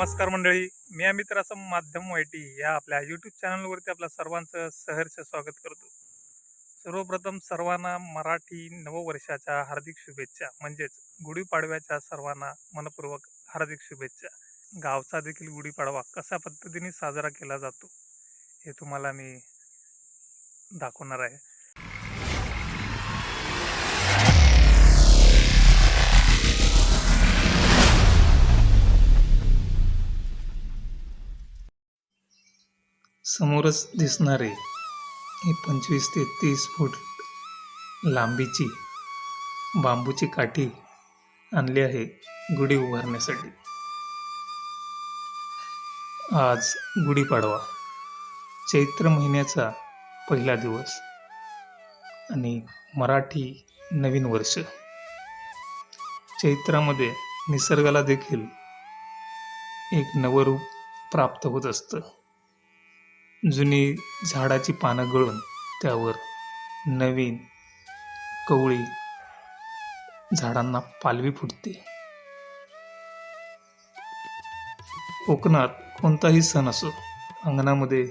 नमस्कार मंडळी, मी अमित रासम माध्यम वायटी या आपल्या यूट्यूब चॅनलवरती आपल्या सर्वांचं सहर्ष स्वागत करतो. सर्वप्रथम सर्वांना मराठी नववर्षाच्या हार्दिक शुभेच्छा. म्हणजेच गुढीपाडव्याच्या सर्वांना मनपूर्वक हार्दिक शुभेच्छा. गावचा देखील गुढीपाडवा कशा पद्धतीने साजरा केला जातो हे तुम्हाला मी दाखवणार आहे. समोरच दिसणारे ही 25 ते 30 फूट लांबीची बांबूची काठी आणली आहे गुढी उभारण्यासाठी. आज गुढीपाडवा, चैत्र महिन्याचा पहिला दिवस आणि मराठी नवीन वर्ष. चैत्रामध्ये निसर्गाला देखील एक नवरूप प्राप्त होत असतं. जुनी झाडाची पानं गळून त्यावर नवीन कवळी झाडांना पालवी फुटते. कोकणात कोणताही सण असो, अंगणामध्ये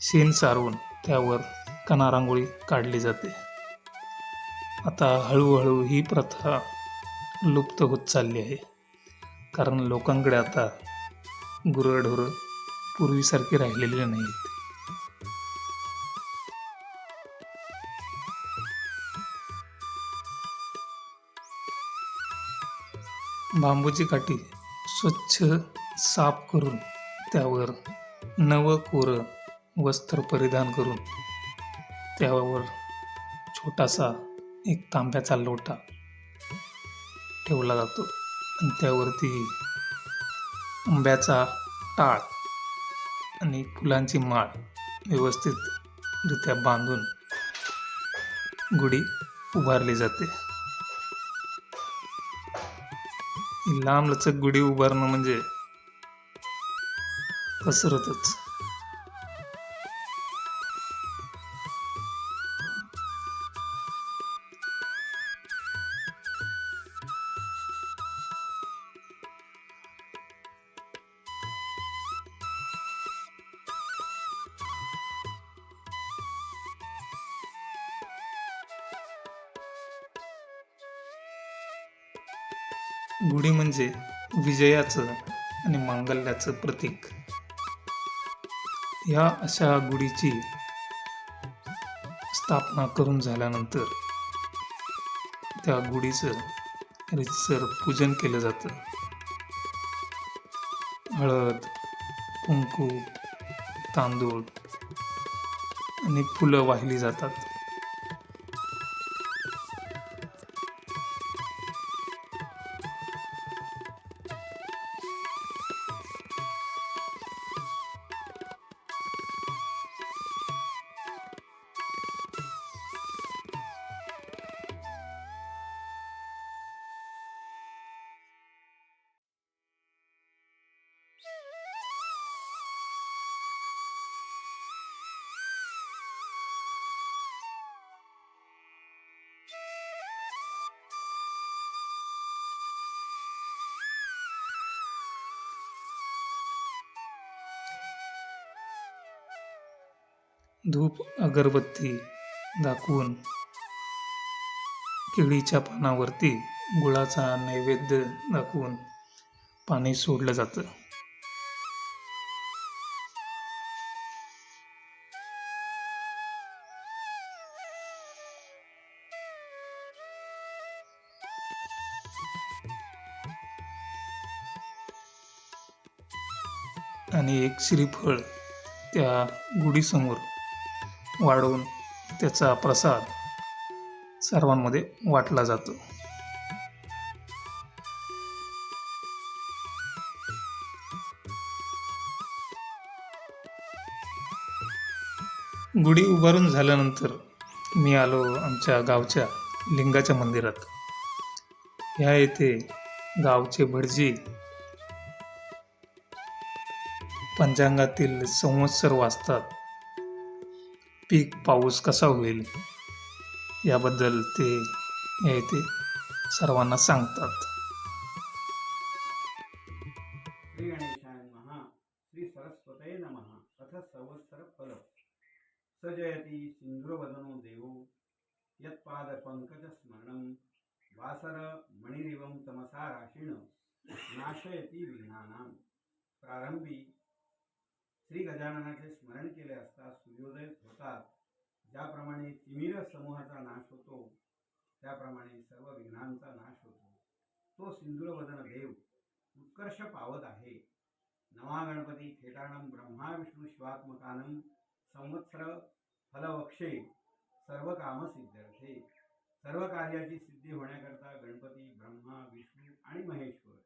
शेण सारवून त्यावर कना रांगोळी काढली जाते. आता हळूहळू ही प्रथा लुप्त होत चालली आहे, कारण लोकांकडे आता गुरंढोरं पूर्वीसारखी राहिलेली नाहीत. बांबूची काठी स्वच्छ साफ करून त्यावर नवं कोरं वस्त्र परिधान करून त्यावर छोटासा एक तांब्याचा लोटा ठेवला जातो आणि त्यावरती आंब्याचा टाळ आणि फुलांची माळ व्यवस्थितरित्या बांधून गुढी उभारली जाते. लांबलचक गुढी उभारणं म्हणजे कसरतच. गुढी म्हणजे विजयाचं आणि मांगल्याचं प्रतीक. ह्या अशा गुढीची स्थापना करून झाल्यानंतर त्या गुढीचं रीतसर पूजन केलं जातं. हळद, कुंकू, तांदूळ आणि फुलं वाहिली जातात. धूप अगरबत्ती दाखवून केळीच्या पानावरती गुळाचा नैवेद्य दाखवून पाणी सोडलं जातं. आणि एक श्रीफळ त्या गुढीसमोर वाढवून त्याचा प्रसाद सर्वांमध्ये वाटला जातो. गुढी उभारून झाल्यानंतर मी आलो आमच्या गावच्या लिंगाच्या मंदिरात. ह्या येथे गावचे भटजी पंचांगातील संवत्सर वाचतात. पीक पाऊस कसा होईल याबद्दल ते येथे सर्वांना सांगतात. श्री गणेशाय स जयति सिंधुरवदनो देवो यत्पादपङ्कजस्मरणं वासर मणिरिवं तमसा राशिण नाशयती विघ्नानां. प्रारंभी श्री गजाननाचे स्मरण केले असता सूर्योदय होतात. ज्याप्रमाणे तिमिर समूहाचा नाश होतो त्याप्रमाणे सर्व विघ्नांचा नाश होतो. तो सिंधुरवदन देव उत्कर्ष पावत आहे. नवा गणपती खेटाणं ब्रह्मा विष्णू शिवात्मकानं संवत्सर फलवक्षे सर्व काम सिद्ध्यर्थे. सर्व कार्याची सिद्धी होण्याकरता गणपती ब्रह्मा विष्णू आणि महेश्वर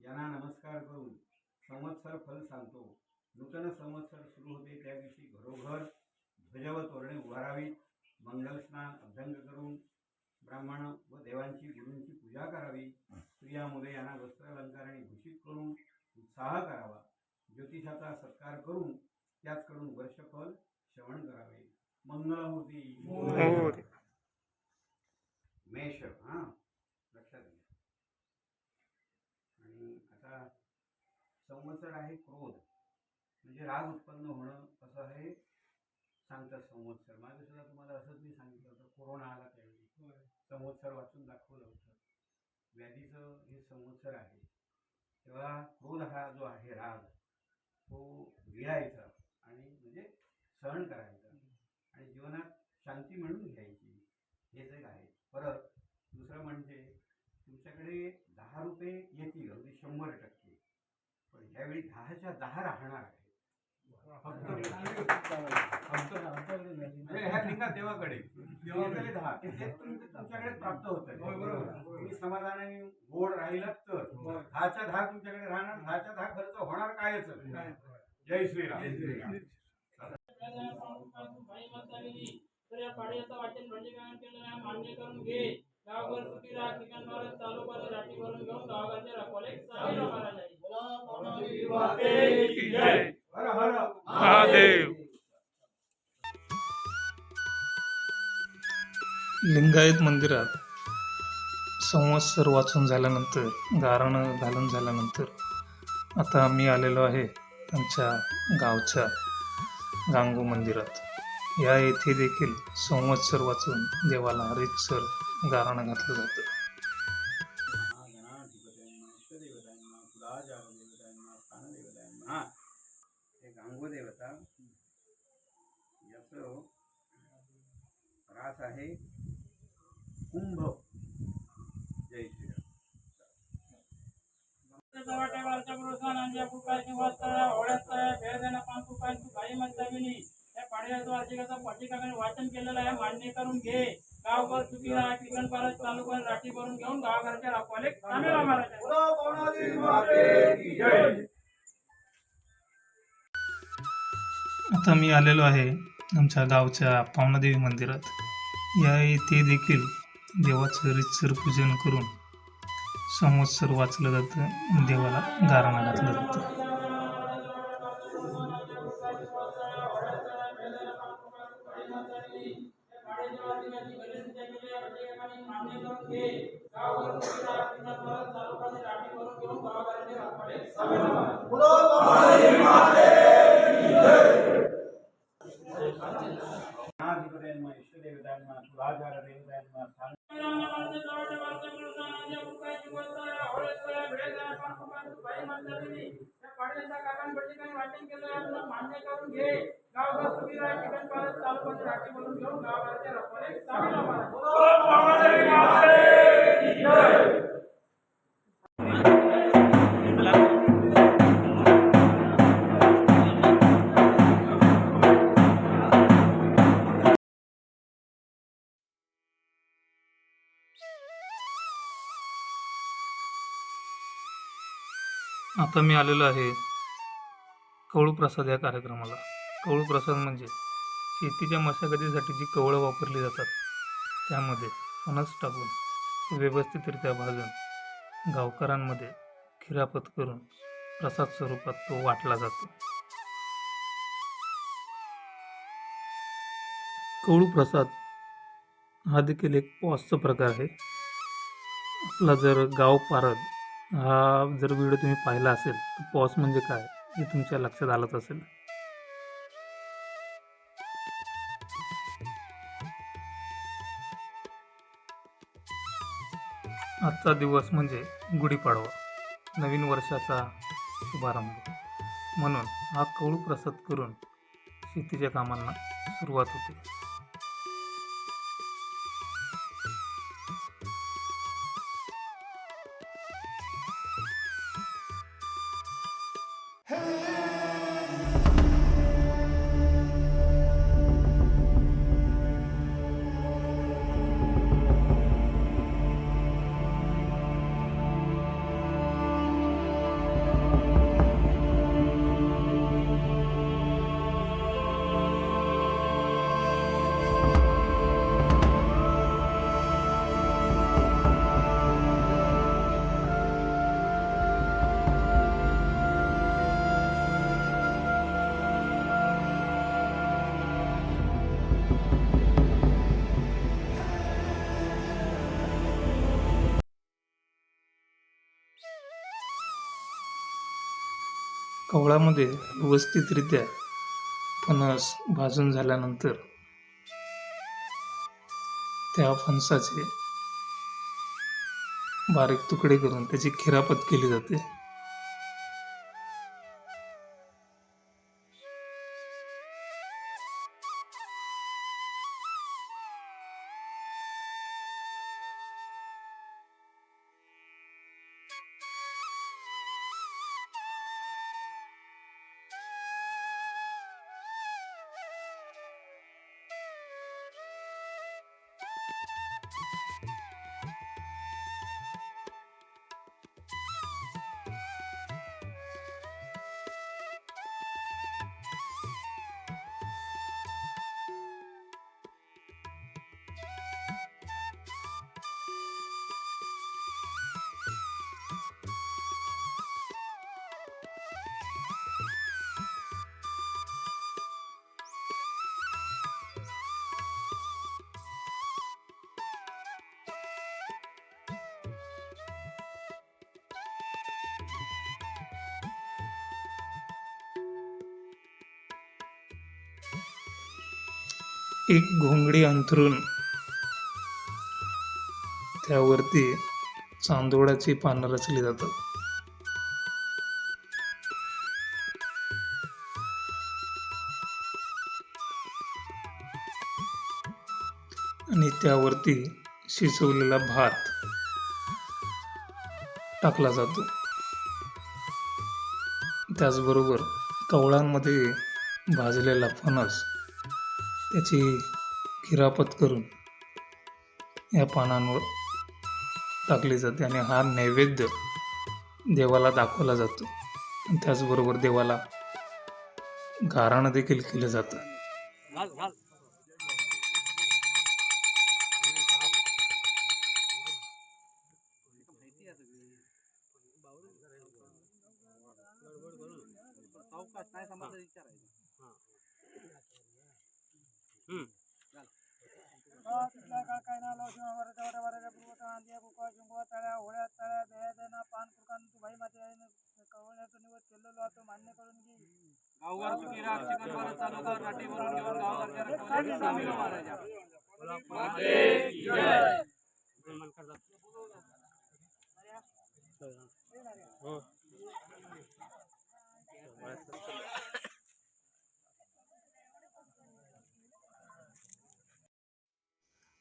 यांना नमस्कार करून संवत्सर फल सांगतो. नूतन संवत्सर सुरू होते त्या दिवशी घरोघर ध्वज व तोरणे उभारावीत. मंगल स्नान अभ्यंग करून ब्राह्मण व देवांची गुरूंची पूजा करावी. स्त्रिया मुले यांना वस्त्रालंकाराने भूषित करून उत्साह करावा. ज्योतिषाचा सत्कार करून त्याचकडून वर्षफल श्रवण करावे. मंगलमूर्ती मेष लक्षात घ्या. आणि आता संवत्सर आहे क्रोध म्हणजे राग उत्पन्न होणं असं हे सांगतात संवत्सर. मागे सुद्धा तुम्हाला असंच मी सांगितलं होतं. कोरोना आला त्यावेळी संवत्सर वाचून दाखवलं होतं. व्याधीचं हे संवत्सर आहे. तेव्हा क्रोध हा जो आहे राग तो गिळायचा आणि म्हणजे सहन करायचा आणि जीवनात शांती मिळवून घ्यायची. हेच एक आहे. परत दुसरं म्हणजे तुमच्याकडे 10 रुपये येतील अगदी 100%, पण ह्यावेळी 10च्या 10 राहणार आहे. ह्या लिंगा देवाकडे 10 तुमच्याकडे प्राप्त होत आहे. तुम्ही समाधानाने गोड राहिलात तर 10च्या 10 तुमच्याकडे राहणार. 10च्या 10 खर्च होणार कायच. जय श्रीराम. पाड्याचं वाचन पंडितांनी केलं मान्य करून घे. गावभर सुखी राहा. ठिकाण भारत चालू कर राठी भरून घेऊन गावाचे राखवाले चांगले महाराज आहे. हर हर महादेव. लिंगायत मंदिरात संवत्सर वाचून झाल्यानंतर गारणं घालून झाल्यानंतर आता मी आलेलो आहे आमच्या गावच्या गांगू मंदिरात. या येथे देखील संवत्सर वाचून देवाला रीतसर गारणं घातलं जातं. हे गांगू देवता याचं रास आहे कुंभ. जय श्रीराम. वाचन केलेलं आहे मान्य करून घे. गावभर सुखी राहा. ठिकाण भारत चालू कर राठी भरून घेऊन गावाघरच्या राखवाले चांगले महाराज आहे. आता मी आलेलो आहे आमच्या गावच्या पावनादेवी मंदिरात. या येथे देखील देवाचं रीतसर पूजन करून संवत्सर वाचलं जातं. देवाला गारणं घातलं जातं. वाचन केलं मान्य करून घे. गावभर सुखी राहा. ठिकाण भारत चालू कर राठी भरून घेऊन गावाचे राखवाले चांगले महाराज आहे. आता मी आलेलो आहे कवळू प्रसाद या कार्यक्रमाला. कवळू प्रसाद म्हणजे शेतीच्या मशागतीसाठी जी कवळं वापरली जातात त्यामध्ये फणस टाकून व्यवस्थितरित्या भाजून गावकऱ्यांमध्ये खिरापत करून प्रसाद स्वरूपात तो वाटला जातो. कवळू प्रसाद हा देखील एक पॉसचा प्रकार आहे. आपला जर गाव पारद हा जर व्हिडिओ तुम्ही पाहिला असेल तर पॉस म्हणजे काय हे तुमच्या लक्षात आलंच असेल. आजचा दिवस म्हणजे गुढीपाडवा, नवीन वर्षाचा शुभारंभ. म्हणून हा कौल प्रसाद करून शेतीच्या कामांना सुरुवात होते. कवळामध्ये व्यवस्थितरित्या फणस भाजून झाल्यानंतर त्या फणसाचे बारीक तुकडे करून त्याची खिरापत केली जाते. एक घोंगडी अंथरून त्यावरती चांदोळाची पानं रचली जातात. आणि त्यावरती शिजवलेला भात टाकला जातो. त्याचबरोबर कवळांमध्ये भाजलेला फणस त्याची खिरापत करून या पानांवर टाकली जाते आणि हा नैवेद्य देवाला दाखवला जातो. त्याचबरोबर देवाला गाराणं देखील केलं जातं.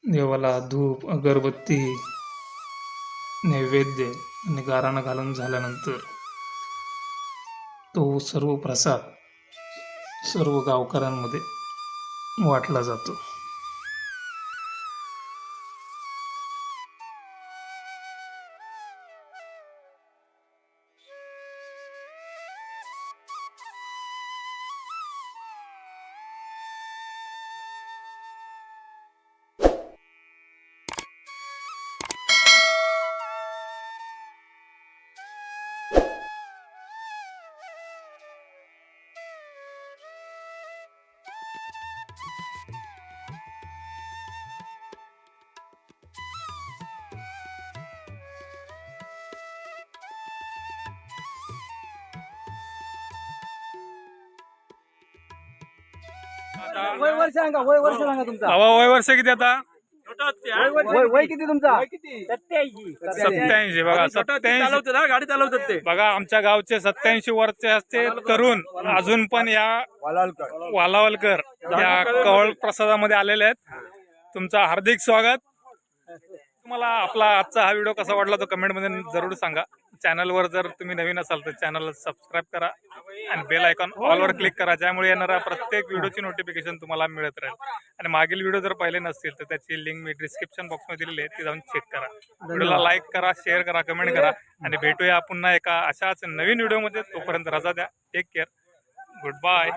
देवाला धूप, अगरबत्ती, नैवेद्य आणि गाराणं घालून झाल्यानंतर तो सर्व प्रसाद सर्व गावकऱ्यांमध्ये वाटला जातो. वय वर्ष सांगा तुमचा. वय वर्ष किती आता? वय किती तुमचा? 87 बघा 87 गाडी चालवतात ते. बघा आमच्या गावचे 87 वर्षाचे तरुण अजून पण या वालावलकर या कवळ प्रसादामध्ये आलेले आहेत. तुमचं हार्दिक स्वागत. तुम्हाला आपला आजचा हा व्हिडिओ कसा वाटला तो कमेंटमध्ये जरूर सांगा. चॅनलवर जर तुम्ही नवीन असाल तर चॅनलला सबस्क्राईब करा आणि बेल आयकॉन ऑलवर क्लिक करा, ज्यामुळे येणाऱ्या प्रत्येक व्हिडिओची नोटिफिकेशन तुम्हाला मिळत राहील. आणि मागील व्हिडिओ जर पाहिले नसतील तर त्याची लिंक मी डिस्क्रिप्शन बॉक्समध्ये दिलेली आहे, ती जाऊन चेक करा. व्हिडिओला लाईक करा, शेअर करा, कमेंट करा आणि भेटूया पुन्हा एका अशाच नवीन व्हिडिओमध्ये. तोपर्यंत रजा द्या. Take care. Good bye.